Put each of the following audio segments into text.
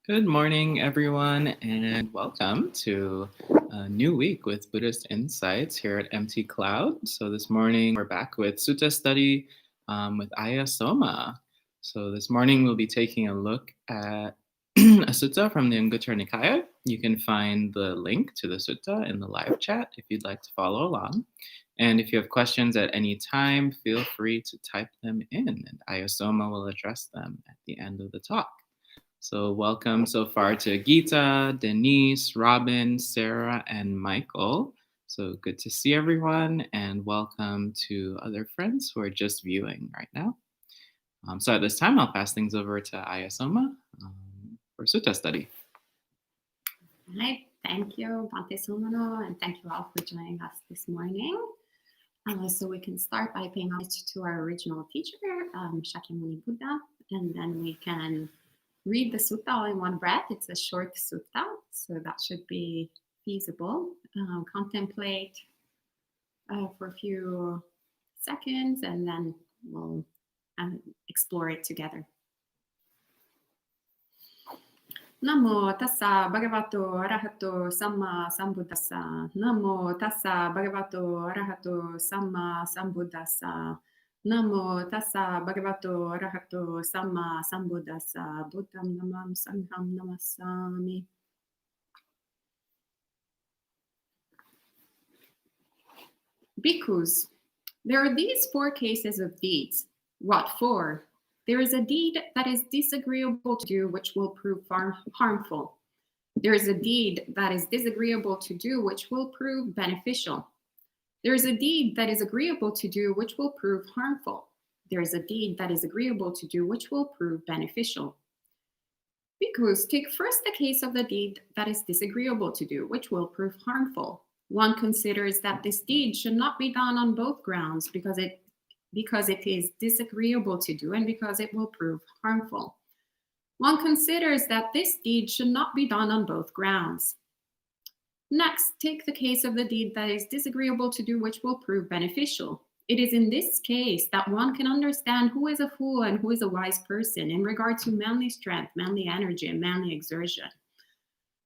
Good morning, everyone, and welcome to a new week with Buddhist Insights here at MT Cloud. So, this morning we're back with Sutta study with Aya Soma. So, this morning we'll be taking a look at a sutta from the Anguttara Nikaya. You can find the link to the sutta in the live chat if you'd like to follow along. And if you have questions at any time, feel free to type them in, and Aya Soma will address them at the end of the talk. So, welcome so far to Gita, Denise, Robin, Sarah, and Michael. So, good to see everyone, and welcome to other friends who are just viewing right now. So, at this time, I'll pass things over to Ayasoma for Sutta study. Hi, thank you, Bhante Sumano, and thank you all for joining us this morning. So we can start by paying homage to our original teacher, Shakyamuni Buddha, and then we can read the sutta all in one breath. It's a short sutta, so that should be feasible. Contemplate for a few seconds, and then we'll explore it together. Namo tassa bhagavato arahato samma sambuddhassa. Namo tassa bhagavato arahato samma sambuddhassa. Namo tassa bhagavato arahato samma sambuddhassa. Buddham namam sangham namassami. Bhikkhus, there are these 4 cases of deeds. What for? There is a deed that is disagreeable to do, which will prove harmful. There is a deed that is disagreeable to do, which will prove beneficial. There is a deed that is agreeable to do, which will prove harmful. There is a deed that is agreeable to do, which will prove beneficial. Bhikkhus, take first the case of the deed that is disagreeable to do, which will prove harmful. One considers that this deed should not be done on both grounds because it is disagreeable to do and because it will prove harmful. One considers that this deed should not be done on both grounds. Next, take the case of the deed that is disagreeable to do, which will prove beneficial. It is in this case that one can understand who is a fool and who is a wise person in regard to manly strength, manly energy, and manly exertion.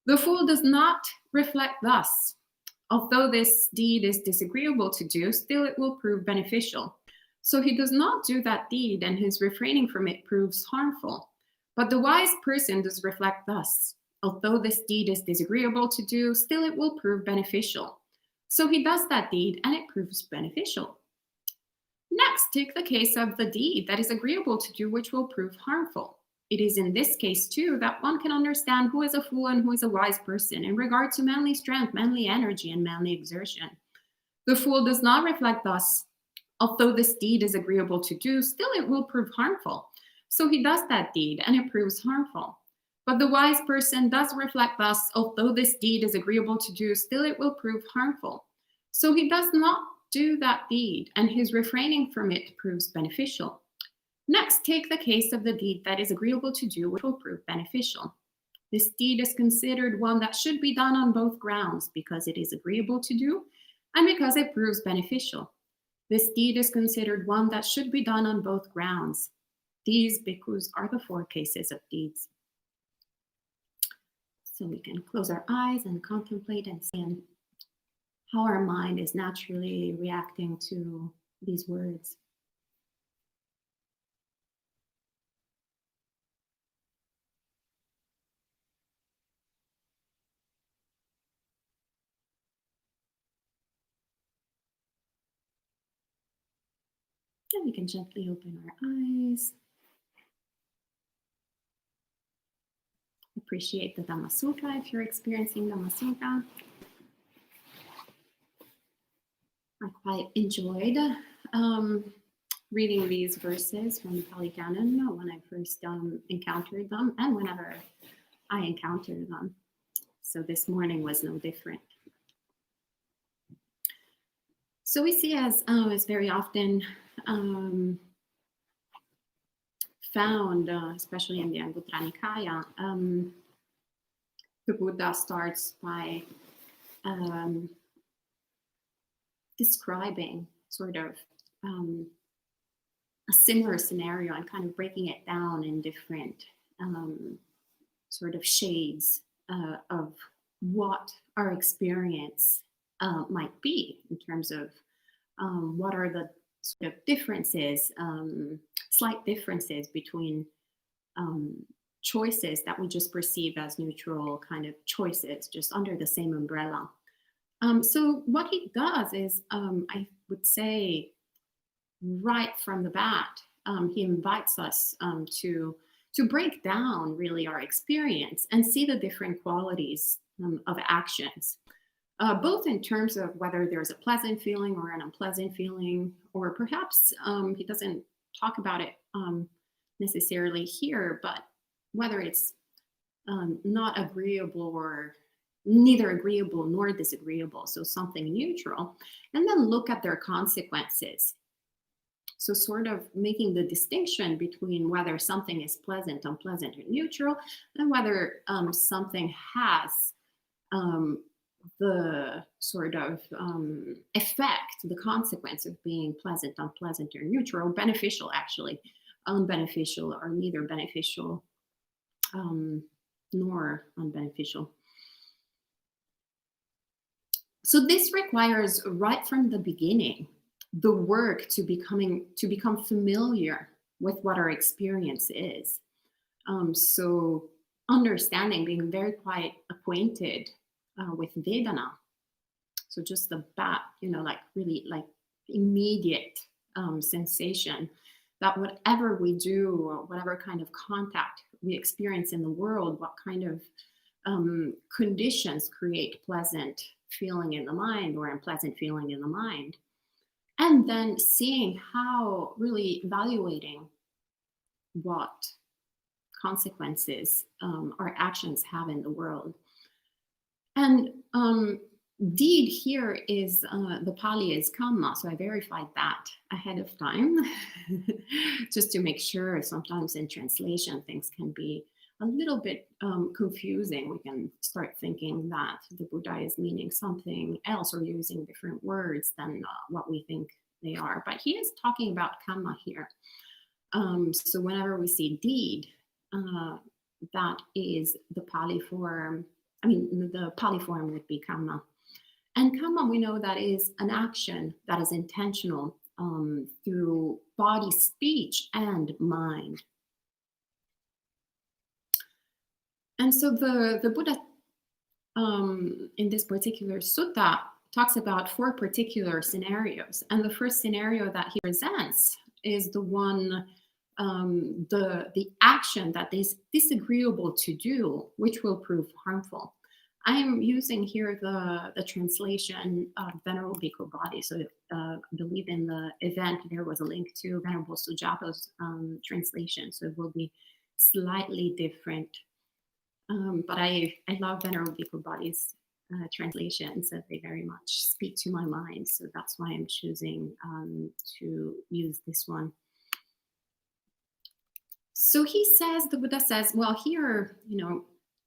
The fool does not reflect thus. Although this deed is disagreeable to do, still it will prove beneficial. So he does not do that deed, and his refraining from it proves harmful. But the wise person does reflect thus. Although this deed is disagreeable to do, still it will prove beneficial. So he does that deed, and it proves beneficial. Next, take the case of the deed that is agreeable to do, which will prove harmful. It is in this case, too, that one can understand who is a fool and who is a wise person in regard to manly strength, manly energy, and manly exertion. The fool does not reflect thus. Although this deed is agreeable to do, still it will prove harmful. So he does that deed, and it proves harmful. But the wise person does reflect thus. Although this deed is agreeable to do, still it will prove harmful. So he does not do that deed, and his refraining from it proves beneficial. Next, take the case of the deed that is agreeable to do, which will prove beneficial. This deed is considered one that should be done on both grounds, because it is agreeable to do, and because it proves beneficial. This deed is considered one that should be done on both grounds. These bhikkhus are the 4 cases of deeds. So we can close our eyes and contemplate and see how our mind is naturally reacting to these words. And we can gently open our eyes. Appreciate the Dhamma Sutta if you're experiencing Dhamma Sutta. I quite enjoyed reading these verses from the Pali Canon when I first encountered them and whenever I encounter them. So this morning was no different. So we see as very often found, especially in the Anguttara Nikaya, the Buddha starts by describing sort of a similar scenario and kind of breaking it down in different sort of shades of what our experience might be in terms of what are the sort of differences, slight differences between um, choices that we just perceive as neutral kind of choices, just under the same umbrella. So what he does is, I would say, right from the bat, he invites us to break down really our experience and see the different qualities of actions, both in terms of whether there's a pleasant feeling or an unpleasant feeling, or perhaps he doesn't talk about it necessarily here, but whether it's not agreeable or neither agreeable nor disagreeable, so something neutral, and then look at their consequences. So, sort of making the distinction between whether something is pleasant, unpleasant, or neutral, and whether something has um, the sort of effect, the consequence of being pleasant, unpleasant, or neutral, beneficial, actually, unbeneficial, or neither beneficial um, nor unbeneficial. So this requires right from the beginning the work to become familiar with what our experience is. So understanding, being very quite acquainted with Vedana. So just the bat, like really like immediate sensation that whatever we do or whatever kind of contact we experience in the world, what kind of conditions create pleasant feeling in the mind or unpleasant feeling in the mind. And then seeing how, really evaluating what consequences our actions have in the world. And deed here is the Pali is kamma, so I verified that ahead of time just to make sure. Sometimes in translation things can be a little bit confusing. We can start thinking that the Buddha is meaning something else or using different words than what we think they are. But he is talking about kamma here. So whenever we see deed, that is the Pali form. I mean, the Pali form would be kamma. And kamma, we know that is an action that is intentional through body, speech, and mind. And so the Buddha, in this particular sutta, talks about 4 particular scenarios. And the first scenario that he presents is the one, the action that is disagreeable to do, which will prove harmful. I am using here the translation of Venerable Bhikkhu Body. So I believe in the event there was a link to Venerable Sujato's translation. So it will be slightly different. But I love Venerable Bhikkhu Body's translations, that they very much speak to my mind. So that's why I'm choosing to use this one. So he says, the Buddha says, well, here,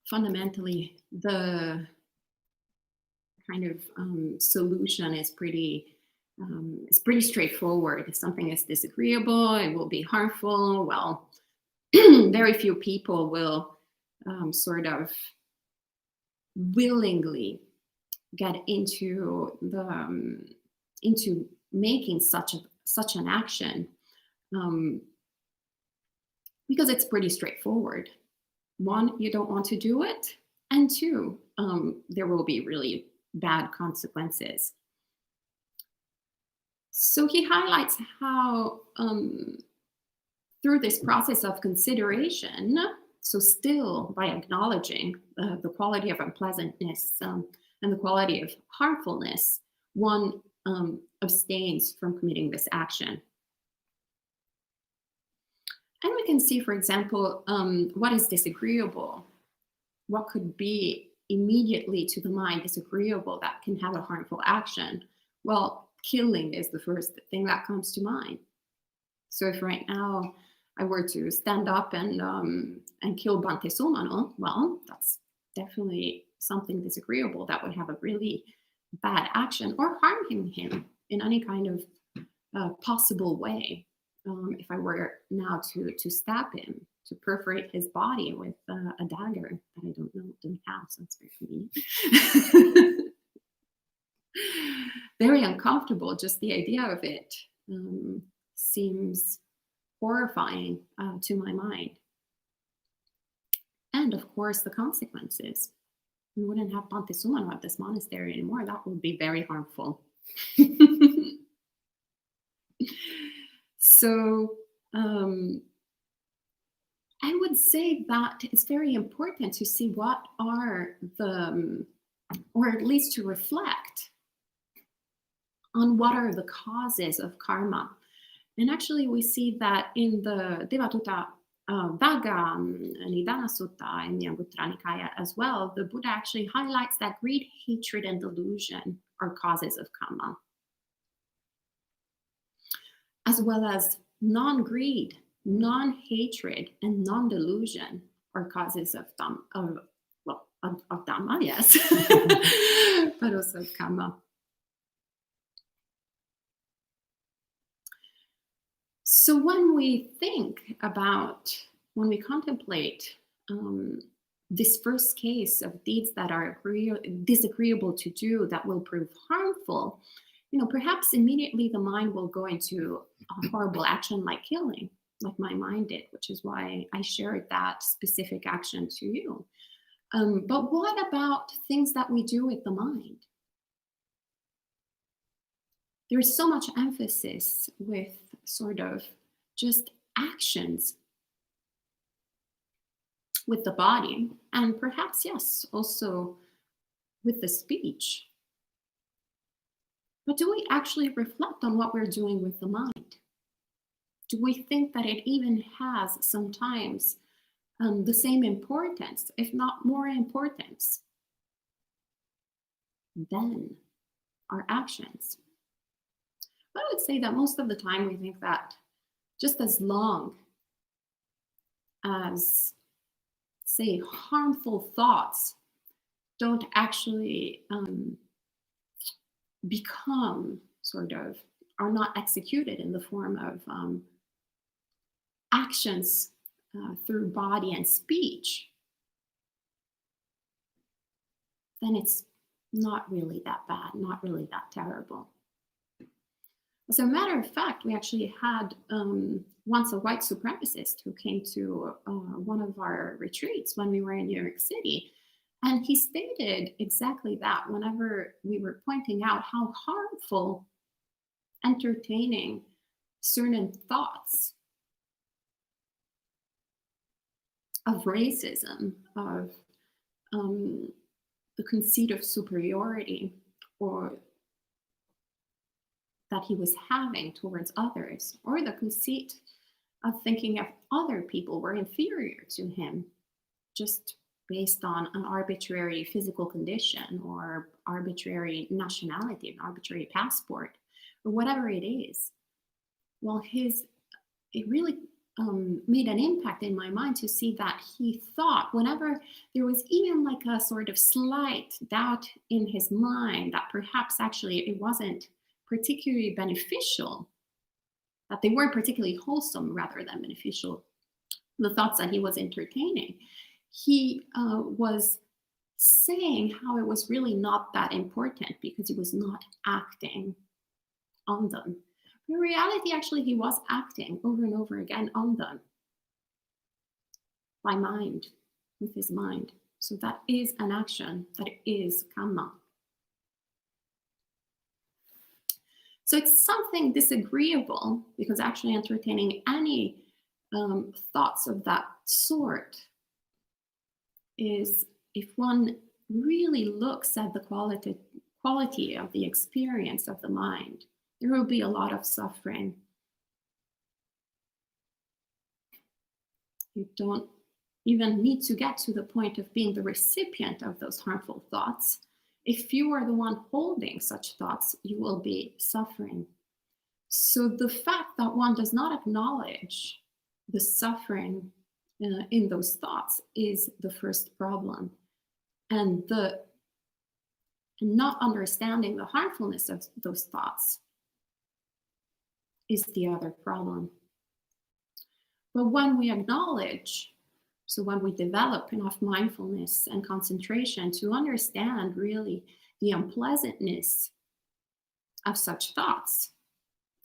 fundamentally, the kind of solution is pretty straightforward. If something is disagreeable, it will be harmful. Well, very few people will sort of willingly get into into making such an action, because it's pretty straightforward. One, you don't want to do it, and two, there will be really bad consequences. So he highlights how through this process of consideration, so still by acknowledging the quality of unpleasantness and the quality of harmfulness, one abstains from committing this action. And we can see, for example, what is disagreeable, what could be immediately to the mind disagreeable that can have a harmful action. Well, killing is the first thing that comes to mind. So if right now I were to stand up and kill Bhante Sumano, well, that's definitely something disagreeable that would have a really bad action or harm him in any kind of possible way. If I were now to stab him, to perforate his body with a dagger that I don't have, so it's very convenient. Very uncomfortable. Just the idea of it seems horrifying to my mind. And of course, the consequences. We wouldn't have Montezuma at this monastery anymore. That would be very harmful. So I would say that it's very important to see what are the, or at least to reflect on what are the causes of karma. And actually, we see that in the Devatuta Vagga Nidana Sutta in the Anguttara Nikaya as well, the Buddha actually highlights that greed, hatred, and delusion are causes of karma, as well as non-greed, non-hatred, and non-delusion are causes of Dhamma, of Dhamma, yes, but also of karma. So when we contemplate this first case of deeds that are disagreeable to do that will prove harmful, perhaps immediately the mind will go into a horrible action like killing, like my mind did, which is why I shared that specific action to you. But what about things that we do with the mind? There's so much emphasis with sort of just actions with the body, and perhaps, yes, also with the speech. But do we actually reflect on what we're doing with the mind? Do we think that it even has sometimes the same importance, if not more importance, than our actions? But I would say that most of the time we think that just as long as, say, harmful thoughts don't actually become are not executed in the form of actions through body and speech, then it's not really that bad, not really that terrible. As a matter of fact, we actually had once a white supremacist who came to one of our retreats when we were in New York City. And he stated exactly that whenever we were pointing out how harmful entertaining certain thoughts of racism, of the conceit of superiority, or that he was having towards others, or the conceit of thinking of other people were inferior to him just based on an arbitrary physical condition or arbitrary nationality, an arbitrary passport, or whatever it is. Well, it really made an impact in my mind to see that he thought whenever there was even like a sort of slight doubt in his mind that perhaps actually it wasn't particularly beneficial, that they weren't particularly wholesome rather than beneficial, the thoughts that he was entertaining, he was saying how it was really not that important because he was not acting on them. In reality, actually, he was acting over and over again on them by mind, with his mind. So that is an action, that is karma. So it's something disagreeable because actually entertaining any thoughts of that sort is, if one really looks at the quality of the experience of the mind, there will be a lot of suffering. You don't even need to get to the point of being the recipient of those harmful thoughts. If you are the one holding such thoughts, you will be suffering. So the fact that one does not acknowledge the suffering in those thoughts is the first problem. And the not understanding the harmfulness of those thoughts is the other problem. But when we acknowledge, so when we develop enough mindfulness and concentration to understand really the unpleasantness of such thoughts,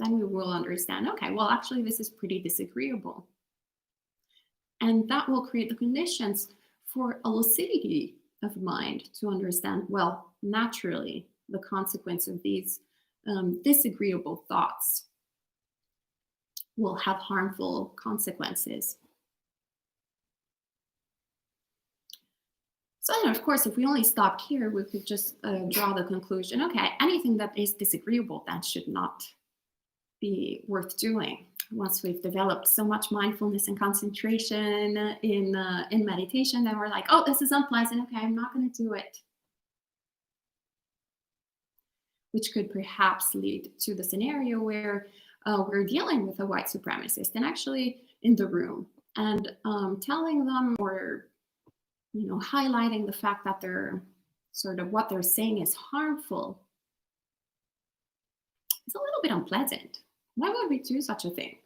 then we will understand, okay, well, actually, this is pretty disagreeable. And that will create the conditions for a lucidity of mind to understand, well, naturally, the consequence of these disagreeable thoughts will have harmful consequences. So, then, of course, if we only stopped here, we could just draw the conclusion, okay, anything that is disagreeable, that should not be worth doing. Once we've developed so much mindfulness and concentration in meditation, then we're like, oh, this is unpleasant. Okay, I'm not going to do it. Which could perhaps lead to the scenario where we're dealing with a white supremacist and actually in the room and telling them or highlighting the fact that they're sort of what they're saying is harmful. It's a little bit unpleasant. Why would we do such a thing?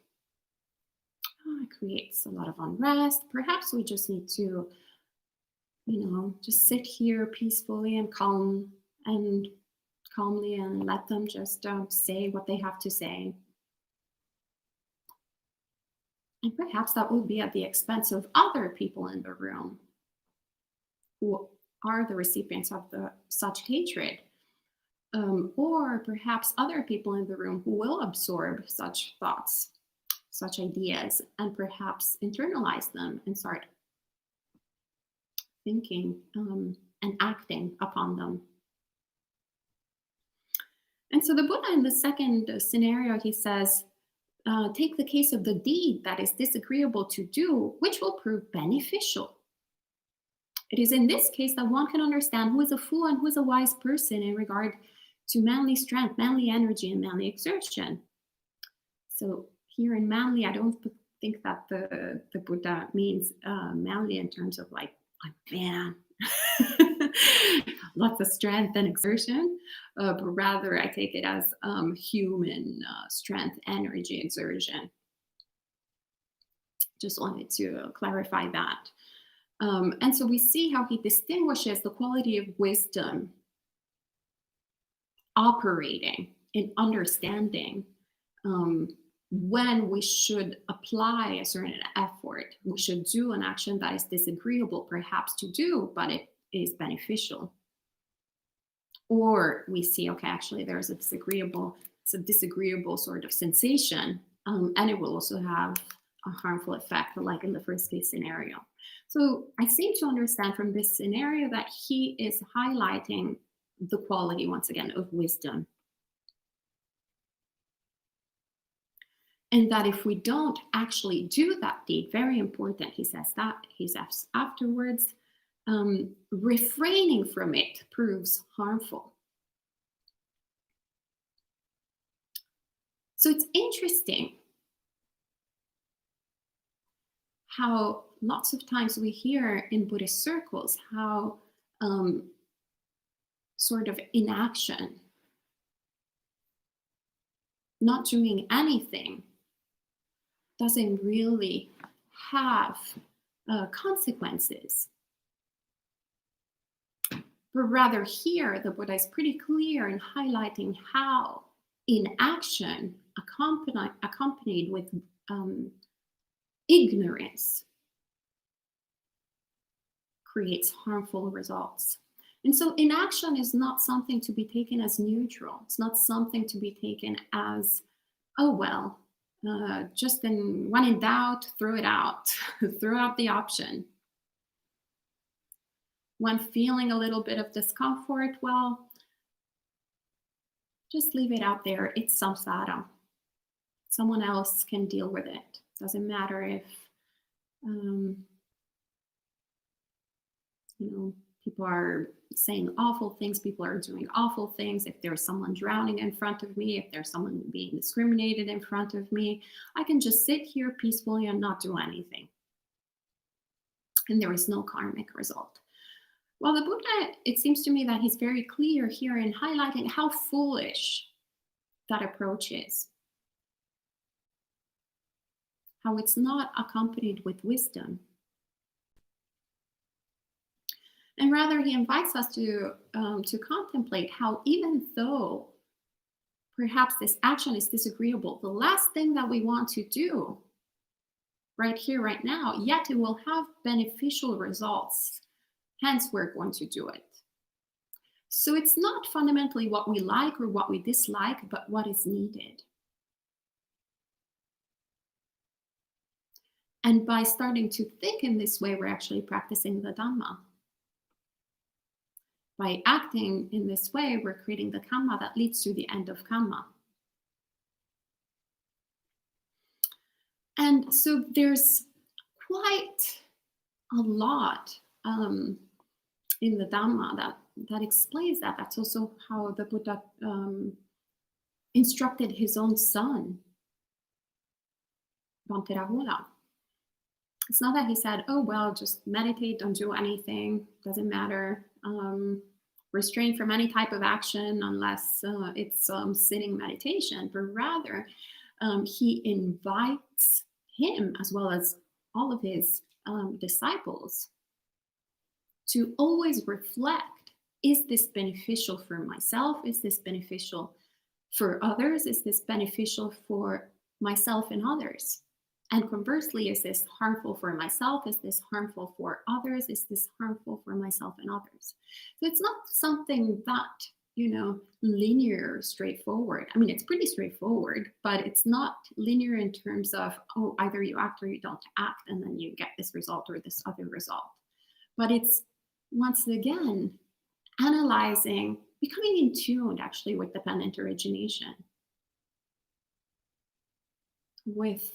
It creates a lot of unrest. Perhaps we just need to, just sit here peacefully and calmly and let them just say what they have to say. And perhaps that will be at the expense of other people in the room who are the recipients of such hatred. Or perhaps other people in the room who will absorb such thoughts, such ideas, and perhaps internalize them and start thinking and acting upon them. And so the Buddha in the second scenario, he says, take the case of the deed that is disagreeable to do, which will prove beneficial. It is in this case that one can understand who is a fool and who is a wise person in regard to manly strength, manly energy, and manly exertion. So here in manly, I don't think that the Buddha means manly in terms of like man, lots of strength and exertion, but rather I take it as human strength, energy, exertion. Just wanted to clarify that. And so we see how he distinguishes the quality of wisdom operating in understanding when we should apply a certain effort. We should do an action that is disagreeable perhaps to do, but it is beneficial. Or we see, okay, actually it's a disagreeable sort of sensation, and it will also have a harmful effect, like in the first case scenario. So I seem to understand from this scenario that he is highlighting the quality, once again, of wisdom. And that if we don't actually do that deed, very important, he says afterwards, refraining from it proves harmful. So it's interesting how lots of times we hear in Buddhist circles how sort of inaction, not doing anything, doesn't really have consequences. But rather here, the Buddha is pretty clear in highlighting how inaction accompanied with ignorance creates harmful results. And so inaction is not something to be taken as neutral. It's not something to be taken as, oh, well, when in doubt, throw it out. Throw out the option. When feeling a little bit of discomfort, well, just leave it out there. It's samsara. Someone else can deal with it. Doesn't matter if, people are saying awful things, people are doing awful things. If there's someone drowning in front of me, if there's someone being discriminated in front of me, I can just sit here peacefully and not do anything. And there is no karmic result. Well, the Buddha, it seems to me that he's very clear here in highlighting how foolish that approach is. how it's not accompanied with wisdom. And rather, he invites us to contemplate how, even though perhaps this action is disagreeable, the last thing that we want to do right here, right now, yet it will have beneficial results. Hence, we're going to do it. So it's not fundamentally what we like or what we dislike, but what is needed. And by starting to think in this way, we're actually practicing the Dhamma. By acting in this way, we're creating the Kamma that leads to the end of Kamma. And so there's quite a lot in the Dhamma that explains that. That's also how the Buddha instructed his own son, Bhante Rahula. It's not that he said, oh, well, just meditate, don't do anything, doesn't matter. Restrain from any type of action unless it's sitting meditation, but rather he invites him, as well as all of his disciples, to always reflect, is this beneficial for myself? Is this beneficial for others? Is this beneficial for myself and others? And conversely, is this harmful for myself? Is this harmful for others? Is this harmful for myself and others? So it's not something that, linear, straightforward. I mean, it's pretty straightforward, but it's not linear in terms of, oh, either you act or you don't act, and then you get this result or this other result. But it's, once again, analyzing, becoming in tune actually with dependent origination, with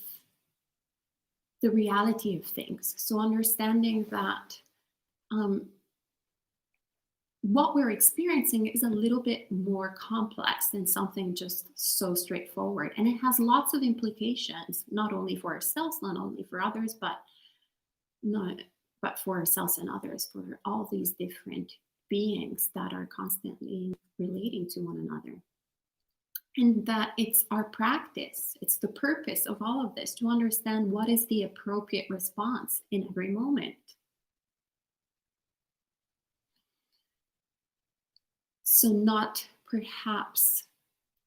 the reality of things. So understanding that what we're experiencing is a little bit more complex than something just so straightforward. And it has lots of implications, not only for ourselves, not only for others, but for ourselves and others, for all these different beings that are constantly relating to one another. And that it's our practice, it's the purpose of all of this, to understand what is the appropriate response in every moment. So not perhaps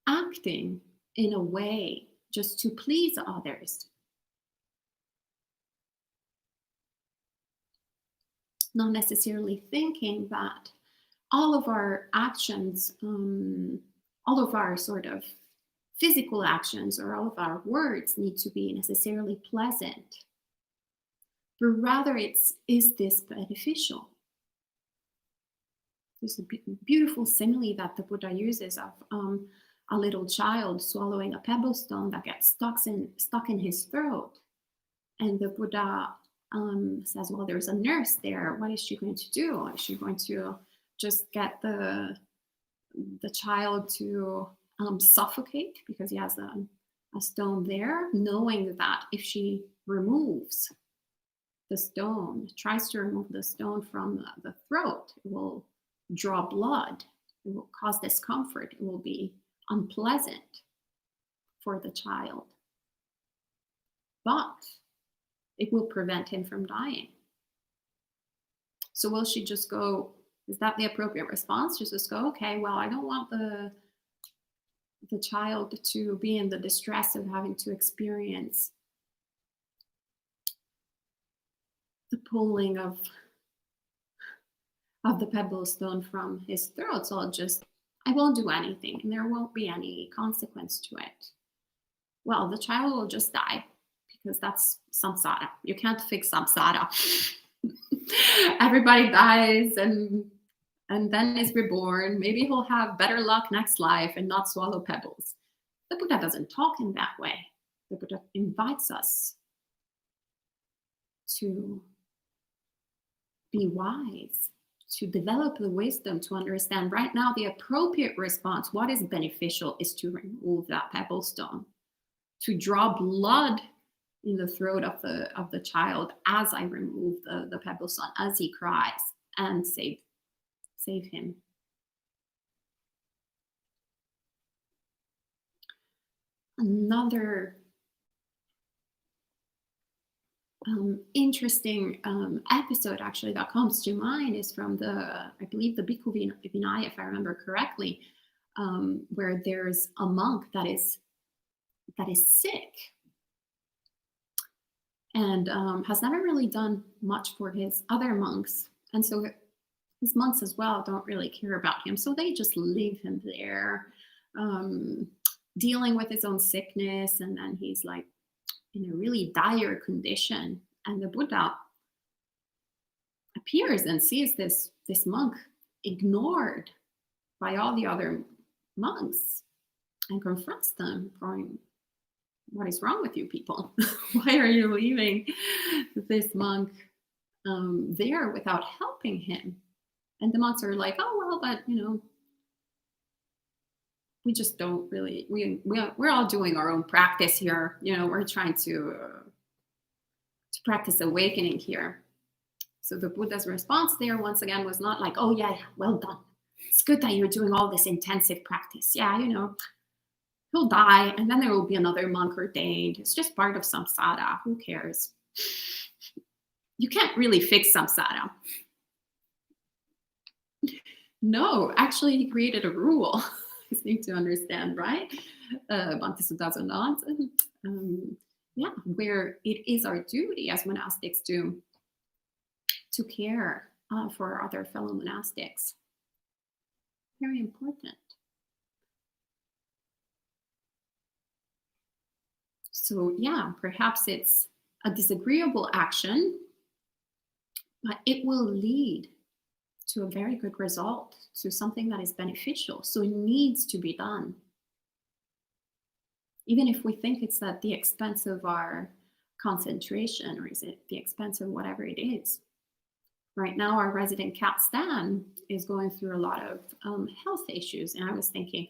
acting in a way just to please others. Not necessarily thinking that all of our actions, all of our sort of physical actions or all of our words need to be necessarily pleasant, but rather is this beneficial? There's a beautiful simile that the Buddha uses of a little child swallowing a pebble stone that gets stuck in his throat. And the Buddha says, well, there's a nurse there. What is she going to do? Is she going to just get the child to suffocate because he has a stone there, knowing that if she removes the stone, tries to remove the stone from the throat, it will draw blood, it will cause discomfort, it will be unpleasant for the child, but it will prevent him from dying. So will she just go, is that the appropriate response? Just go, okay, well, I don't want the child to be in the distress of having to experience the pulling of the pebble stone from his throat. So I won't do anything and there won't be any consequence to it. Well, the child will just die because that's samsara. You can't fix samsara. Everybody dies and then is reborn. Maybe he'll have better luck next life and not swallow pebbles. The Buddha doesn't talk in that way. The Buddha invites us to be wise, to develop the wisdom to understand right now the appropriate response, what is beneficial, is to remove that pebble stone, to draw blood in the throat of the child as I remove the pebble stone, as he cries, and save him. Another interesting episode actually that comes to mind is from I believe, the Bhikkhu Vinaya, if I remember correctly, where there's a monk that is sick and has never really done much for his other monks, and so his monks as well don't really care about him, so they just leave him there, um, dealing with his own sickness, and then he's like in a really dire condition, and the Buddha appears and sees this monk ignored by all the other monks and confronts them, going, "What is wrong with you people? Why are you leaving this monk there without helping him?" And the monks are like, "Oh well, but we just don't really we're all doing our own practice here. We're trying to practice awakening here." So the Buddha's response there, once again, was not like, "Oh yeah, well done. It's good that you're doing all this intensive practice. Yeah, he'll die, and then there will be another monk ordained. It's just part of samsara. Who cares? You can't really fix samsara." No, actually, he created a rule. You need to understand, right? Bhante not. Yeah, where it is our duty as monastics to care for our other fellow monastics. Very important. So yeah, perhaps it's a disagreeable action, but it will lead to a very good result, to something that is beneficial. So it needs to be done. Even if we think it's at the expense of our concentration, or is it the expense of whatever it is. Right now, our resident cat Stan is going through a lot of health issues. And I was thinking,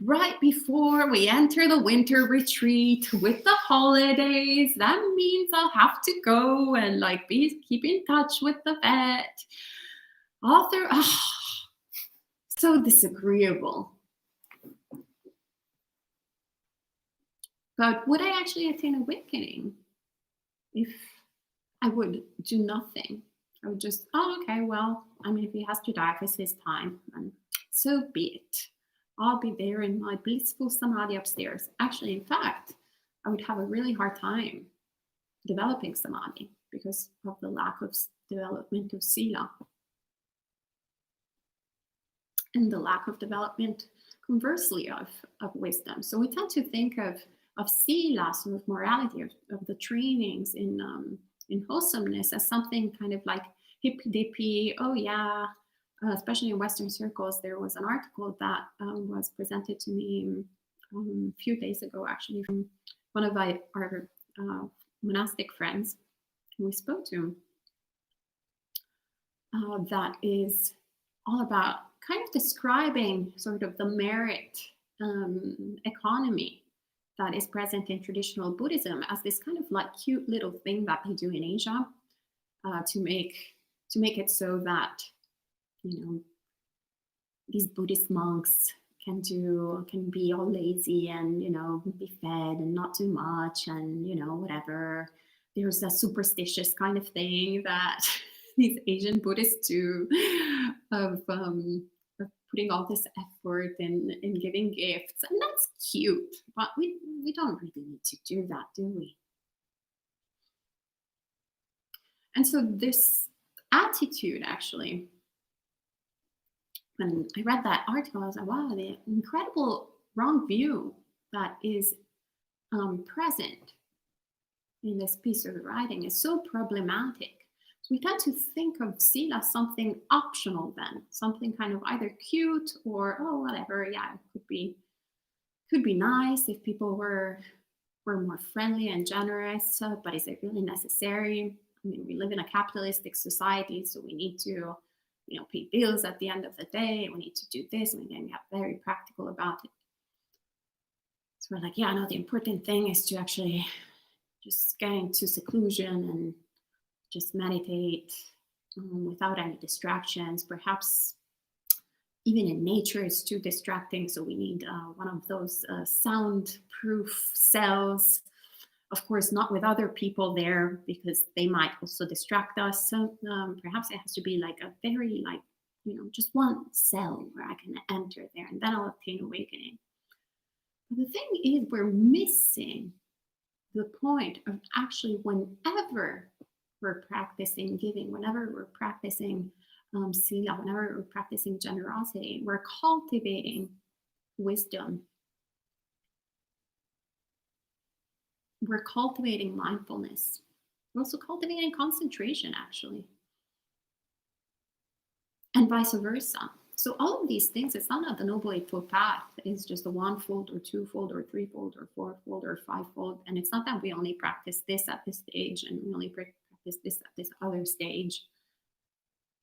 right before we enter the winter retreat with the holidays, that means I'll have to go and keep in touch with the vet. Author, so disagreeable. But would I actually attain awakening if I would do nothing? I would just, okay, well, if he has to die, if it's his time, then so be it. I'll be there in my blissful samadhi upstairs. Actually, in fact, I would have a really hard time developing samadhi because of the lack of development of sila and the lack of development, conversely, of wisdom. So we tend to think of sila, sort of morality, of the trainings in wholesomeness, as something kind of like hippy dippy. Oh yeah. Especially in Western circles, there was an article that was presented to me a few days ago, actually, from one of our monastic friends who we spoke to, that is all about kind of describing sort of the merit economy that is present in traditional Buddhism as this kind of like cute little thing that they do in Asia to make it so that these Buddhist monks can be all lazy and be fed and not too much and whatever. There's a superstitious kind of thing that these Asian Buddhists do of putting all this effort in giving gifts, and that's cute, but we don't really need to do that, do we? And so this attitude, actually, when I read that article, I was like, wow, the incredible wrong view that is present in this piece of writing is so problematic. So we tend to think of sila as something optional, then something kind of either cute or whatever. Yeah, it could be nice if people were more friendly and generous, but is it really necessary? We live in a capitalistic society, so we need to pay bills at the end of the day. We need to do this, and we get very practical about it. So we're like, the important thing is to actually just get into seclusion and just meditate without any distractions. Perhaps even in nature it's too distracting, so we need one of those soundproof cells Of course, not with other people there because they might also distract us. So perhaps it has to be like a very like, just one cell where I can enter there and then I'll obtain awakening. But the thing is, we're missing the point of actually whenever we're practicing giving, whenever we're practicing sila, whenever we're practicing generosity, we're cultivating wisdom. We're cultivating mindfulness. We're also cultivating concentration, actually, and vice versa. So all of these things, it's not the Noble Eightfold Path. It's just a one-fold or two-fold or three-fold or four-fold or five-fold. And it's not that we only practice this at this stage and we only practice this at this other stage.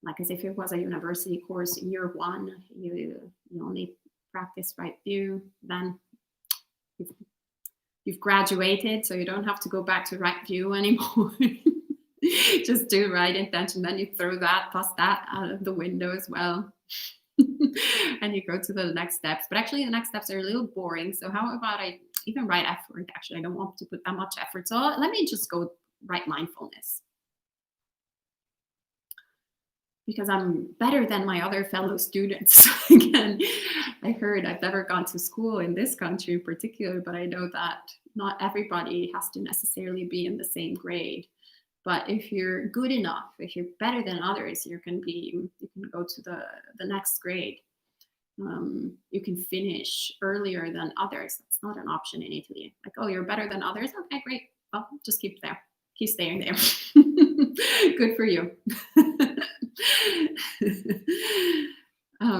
Like as if it was a university course in year one, you only practice right view, then you've graduated, so you don't have to go back to right view anymore. Just do right intention, then you throw that plus that out of the window as well. And you go to the next steps. But actually, the next steps are a little boring. So how about I even write effort? Actually, I don't want to put that much effort. So let me just go write mindfulness. Because I'm better than my other fellow students. Again, I heard I've never gone to school in this country in particular, but I know that not everybody has to necessarily be in the same grade. But if you're good enough, if you're better than others, you can go to the next grade. You can finish earlier than others. That's not an option in Italy. Like, oh, you're better than others. Okay, great. Well, just keep there. Keep staying there. Good for you.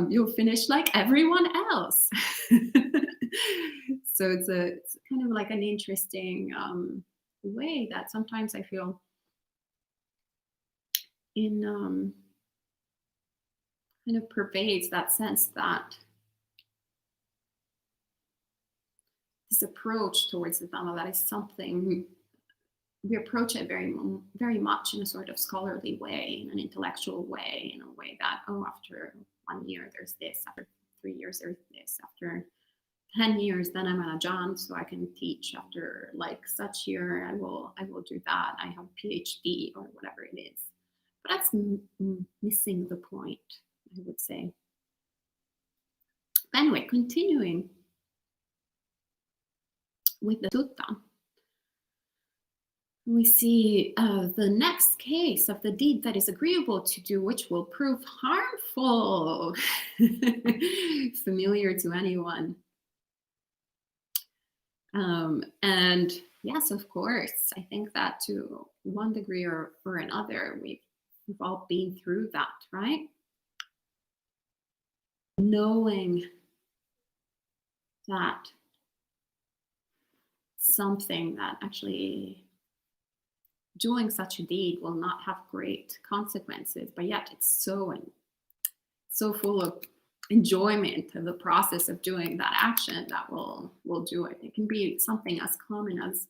You'll finish like everyone else. So it's kind of like an interesting way that sometimes I feel in kind of pervades that sense that this approach towards the Dhamma, that is something we approach it very much in a sort of scholarly way, in an intellectual way, in a way that, oh, after 1 year there's this, after 3 years there's this, after 10 years then I'm an ajahn, so I can teach, after like such year I will do that, I have a PhD or whatever it is. But that's missing the point, I would say. Anyway, continuing with the sutta, we see the next case of the deed that is agreeable to do, which will prove harmful. Familiar to anyone. And yes, of course, I think that to one degree or another, we've all been through that, right? Knowing that something that actually doing such a deed will not have great consequences, but yet it's so full of enjoyment of the process of doing that action that will do it. It can be something as common as,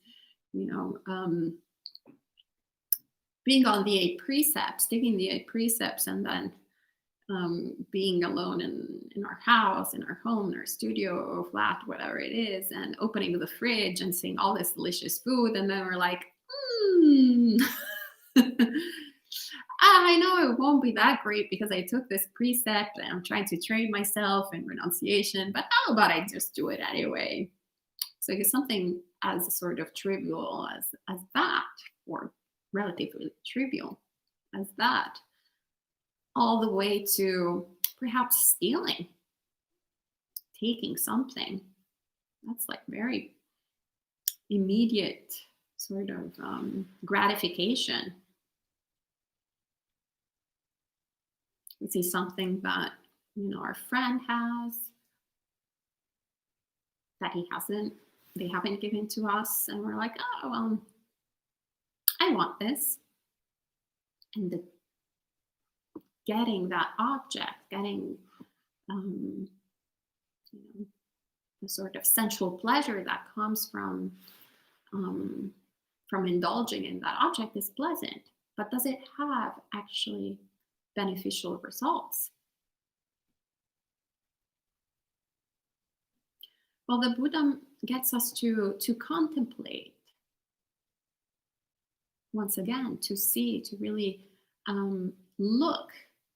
being on the 8 precepts, taking the 8 precepts, and then being alone in our house, in our home, in our studio or flat, whatever it is, and opening the fridge and seeing all this delicious food, and then we're like, I know it won't be that great because I took this precept and I'm trying to train myself in renunciation, but how about I just do it anyway? So it's something as sort of trivial as that, or relatively trivial as that, all the way to perhaps stealing, taking something. That's like very immediate sort of gratification. We see something that our friend has that they haven't given to us, and we're like, oh, I want this. And getting that object, getting the sort of sensual pleasure that comes from indulging in that object is pleasant, but does it have actually beneficial results? Well, the Buddha gets us to contemplate once again, to see, to really look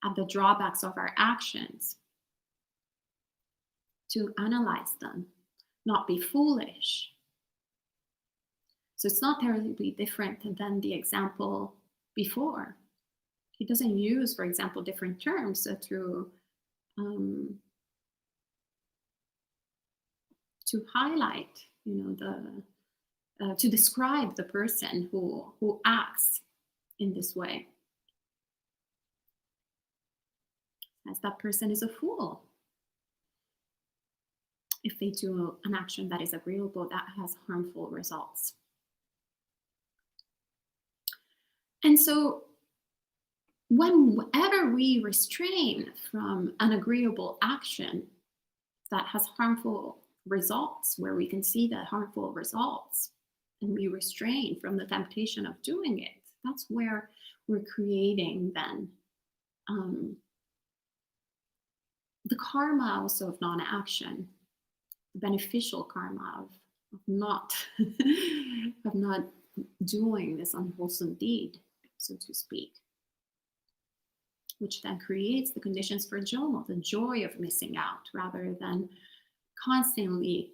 at the drawbacks of our actions, to analyze them, not be foolish. So it's not terribly different than the example before. He doesn't use, for example, different terms um, to highlight, to describe the person who acts in this way, as that person is a fool if they do an action that is agreeable that has harmful results. And so whenever we restrain from an agreeable action that has harmful results, where we can see the harmful results, and we restrain from the temptation of doing it, that's where we're creating then the karma also of non-action, the beneficial karma of not of not doing this unwholesome deed, so to speak, which then creates the conditions for jomo, the joy of missing out, rather than constantly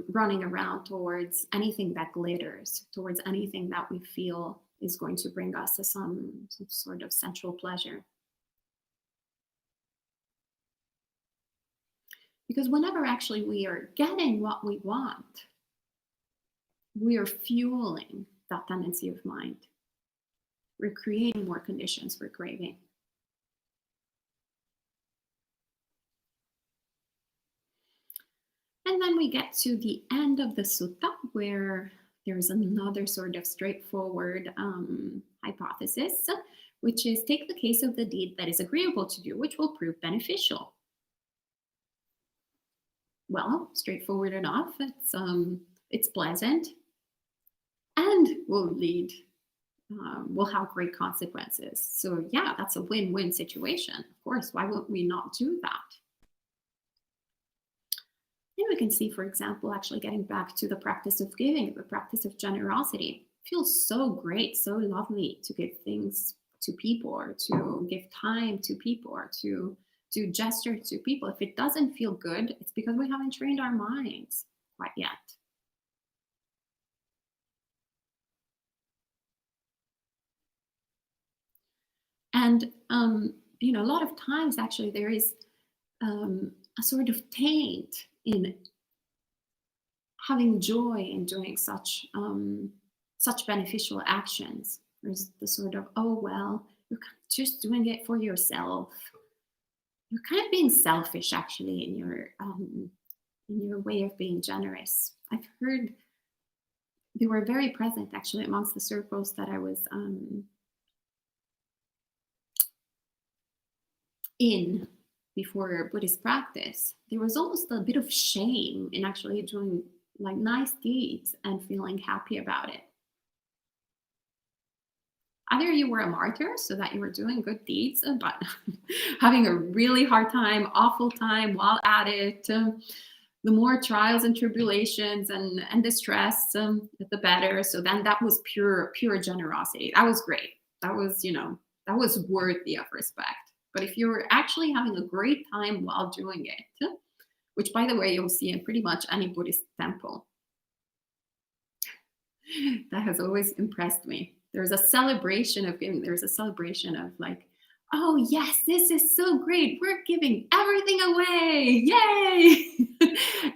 running around towards anything that glitters, towards anything that we feel is going to bring us to some sort of sensual pleasure. Because whenever actually we are getting what we want, we are fueling that tendency of mind. We're creating more conditions for craving. And then we get to the end of the sutta, where there's another sort of straightforward hypothesis, which is take the case of the deed that is agreeable to you, which will prove beneficial. Well, straightforward enough. It's pleasant, and will have great consequences. So yeah, that's a win-win situation. Of course, why would we not do that? And we can see, for example, actually getting back to the practice of giving, the practice of generosity. It feels so great, so lovely to give things to people, or to give time to people, or to do gesture to people. If it doesn't feel good, it's because we haven't trained our minds quite yet. And a lot of times actually there is a sort of taint in having joy in doing such beneficial actions. There's the sort of, oh well, you're just doing it for yourself. You're kind of being selfish actually in your way of being generous. I've heard they were very present actually amongst the circles that I was in before Buddhist practice. There was almost a bit of shame in actually doing like nice deeds and feeling happy about it. Either you were a martyr, so that you were doing good deeds, but having a really hard time, awful time while at it. The more trials and tribulations and distress, the better. So then that was pure generosity. That was great. That was worthy of respect. But if you're actually having a great time while doing it, which by the way, you'll see in pretty much any Buddhist temple, that has always impressed me. There's a celebration of giving. There's a celebration of like, oh yes, this is so great. We're giving everything away. Yay!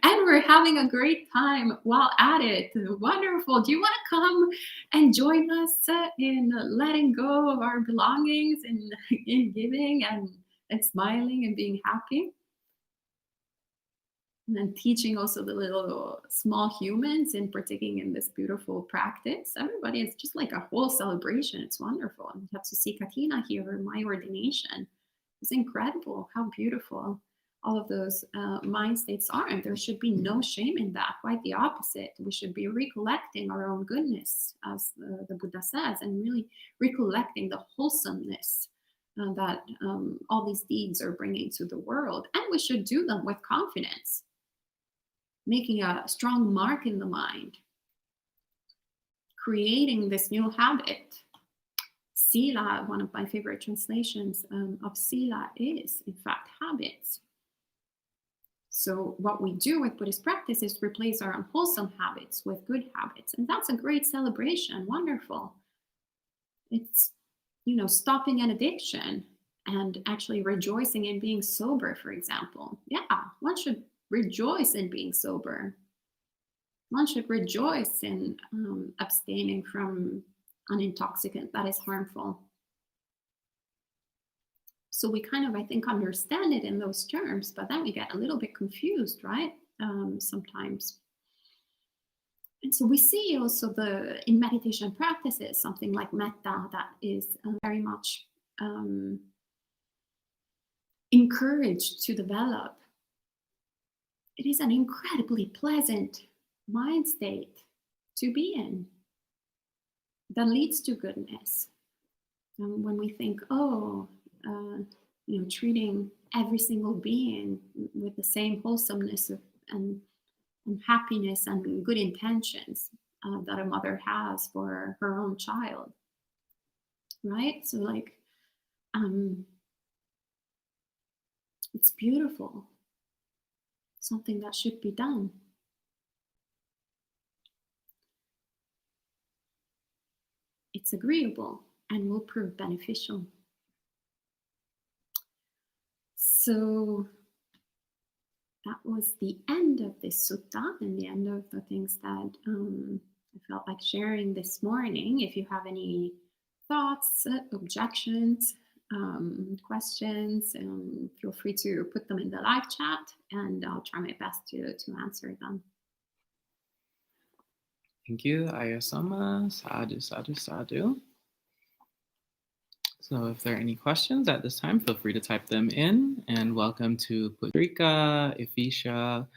And we're having a great time while at it. Wonderful. Do you want to come and join us in letting go of our belongings and in giving and smiling and being happy? And then teaching also the little small humans in partaking in this beautiful practice. Everybody is just like a whole celebration. It's wonderful. And you have to see Katina here in my ordination. It's incredible how beautiful all of those mind states are. And there should be no shame in that. Quite the opposite. We should be recollecting our own goodness, as the Buddha says, and really recollecting the wholesomeness that all these deeds are bringing to the world. And we should do them with confidence, making a strong mark in the mind, creating this new habit. Sila, one of my favorite translations of sila, is in fact habits. So what we do with Buddhist practice is replace our unwholesome habits with good habits. And that's a great celebration. Wonderful. It's, stopping an addiction and actually rejoicing in being sober, for example. Yeah, one should rejoice in being sober. One should rejoice in abstaining from an intoxicant that is harmful. So we kind of, I think, understand it in those terms, but then we get a little bit confused, right? Sometimes. And so we see also in meditation practices, something like metta that is very much encouraged to develop. It is an incredibly pleasant mind state to be in that leads to goodness. When we think, treating every single being with the same wholesomeness and happiness and good intentions that a mother has for her own child, right? So it's beautiful, something that should be done. It's agreeable and will prove beneficial. So that was the end of this sutta and the end of the things that I felt like sharing this morning. If you have any thoughts, objections, questions, feel free to put them in the live chat and I'll try my best to answer them. Thank you, Ayasoma. Sadhu, sadhu, sadhu. So if there are any questions at this time, feel free to type them in. And welcome to Putrika, Ifisha,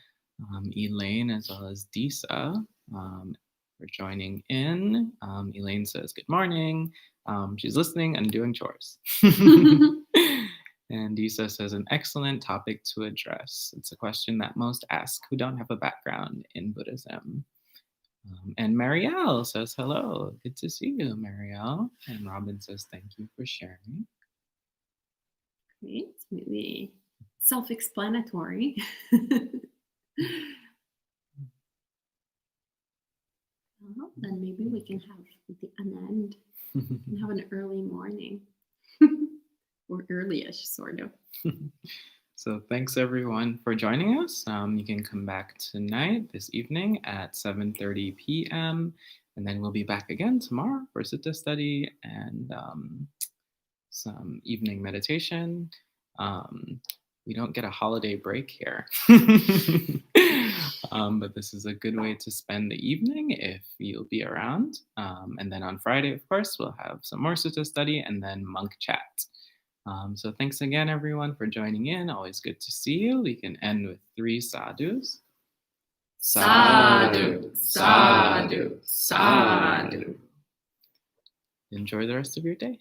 Elaine, as well as Disa for joining in. Elaine says, good morning. She's listening and doing chores. And Disa says, an excellent topic to address. It's a question that most ask who don't have a background in Buddhism. And Marielle says, hello. Good to see you, Marielle. And Robin says, thank you for sharing. Great. Maybe self-explanatory. Well, then maybe we can have an end and have an early morning. Or early-ish, sort of. So thanks everyone for joining us. You can come back tonight, this evening at 7:30 p.m. And then we'll be back again tomorrow for sutta study and some evening meditation. We don't get a holiday break here. But this is a good way to spend the evening if you'll be around. And then on Friday, of course, we'll have some more sutta study and then monk chat. So thanks again, everyone, for joining in. Always good to see you. We can end with 3 sadhus. Sadhu, sadhu, sadhu. Enjoy the rest of your day.